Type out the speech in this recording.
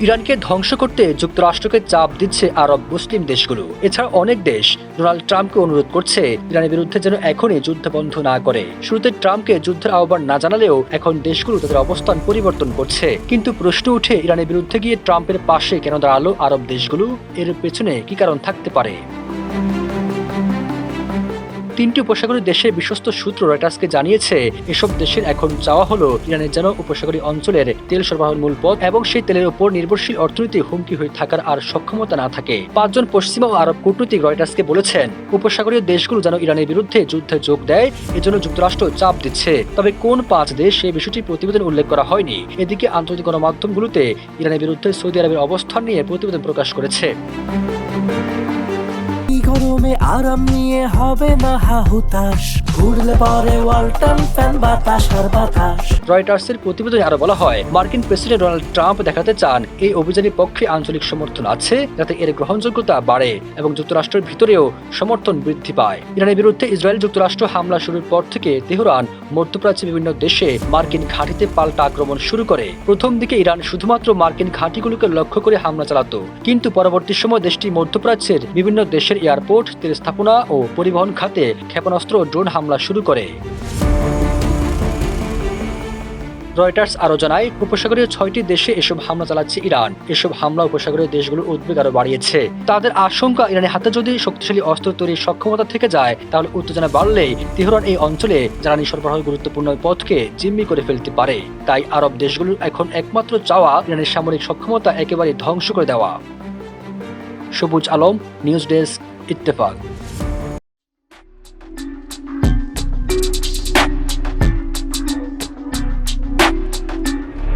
ইরানকে ধ্বংস করতে যুক্তরাষ্ট্রকে চাপ দিচ্ছে আরব মুসলিম দেশগুলো। এছাড়া অনেক দেশ ডোনাল্ড ট্রাম্পকে অনুরোধ করছে ইরানের বিরুদ্ধে যেন এখনই যুদ্ধ বন্ধ না করে। শুরুতে ট্রাম্পকে যুদ্ধের আহ্বান না জানালেও এখন দেশগুলো তাদের অবস্থান পরিবর্তন করছে। কিন্তু প্রশ্ন উঠে, ইরানের বিরুদ্ধে গিয়ে ট্রাম্পের পাশে কেন দাঁড়ালো আরব দেশগুলো? এর পেছনে কি কারণ থাকতে পারে? তিনটি উপসাগরীয় দেশের বিশ্বস্ত সূত্র রয়টার্সকে জানিয়েছে, এসব দেশের এখন চাওয়া হলো ইরানের যেন উপসাগরীয় অঞ্চলের তেল সরবরাহের মূল পথ এবং সেই তেলের উপর নির্ভরশীল অর্থনীতি হুমকি হয়ে থাকার আর সক্ষমতা না থাকে। 5 জন পশ্চিমা ও আরব কূটনীতিক রয়টার্সকে বলেছেন, উপসাগরীয় দেশগুলো যেন ইরানের বিরুদ্ধে যুদ্ধে যোগ দেয়, এজন্য যুক্তরাষ্ট্র চাপ দিচ্ছে। তবে কোন 5 দেশ সেই বিষয়টি প্রতিবেদন উল্লেখ করা হয়নি। এদিকে আন্তর্জাতিক গণমাধ্যমগুলোতে ইরানের বিরুদ্ধে সৌদি আরবের অবস্থান নিয়ে প্রতিবেদন প্রকাশ করেছে। গরমে আরাম নিয়ে হবে না হাহুতাশ, ঘুরলে পরে ওয়ালটন ফ্যান বাতাস আর বাতাস। রয়টার্সের প্রতিবেদনে আরো বলা হয়, মার্কিন প্রেসিডেন্ট ডোনাল্ড ট্রাম্প দেখাতে চান এই অভিযানের পক্ষে আঞ্চলিক সমর্থন আছে, যাতে এর গ্রহণযোগ্যতা বাড়ে এবং যুক্তরাষ্ট্রের ভিতরেও সমর্থন বৃদ্ধি পায়। ইরানের বিরুদ্ধে ইসরায়েল যুক্তরাষ্ট্র হামলা শুরুর পর থেকে তেহরান মধ্যপ্রাচ্যের বিভিন্ন দেশে মার্কিন ঘাঁটিতে পাল্টা আক্রমণ শুরু করে। প্রথম দিকে ইরান শুধুমাত্র মার্কিন ঘাঁটিগুলোকে লক্ষ্য করে হামলা চালাতো, কিন্তু পরবর্তী সময় দেশটি মধ্যপ্রাচ্যের বিভিন্ন দেশের এয়ারপোর্ট, তেল স্থাপনা ও পরিবহন খাতে ক্ষেপণাস্ত্র ও ড্রোন হামলা শুরু করে। রয়টার্স আরও জানায়, উপসাগরীয় 6টি দেশে এসব হামলা চালাচ্ছে ইরান। এসব হামলা উপসাগরীয় দেশগুলোর উদ্বেগ আরও বাড়িয়েছে। তাদের আশঙ্কা, ইরানের হাতে যদি শক্তিশালী অস্ত্র তৈরির সক্ষমতা থেকে যায়, তাহলে উত্তেজনা বাড়লেই তেহরান এই অঞ্চলে জ্বালানি সরবরাহের গুরুত্বপূর্ণ পথকে জিম্মি করে ফেলতে পারে। তাই আরব দেশগুলোর এখন একমাত্র চাওয়া ইরানের সামরিক সক্ষমতা একেবারে ধ্বংস করে দেওয়া। সবুজ আলম, নিউজ ডেস্ক, ইত্তেফাক।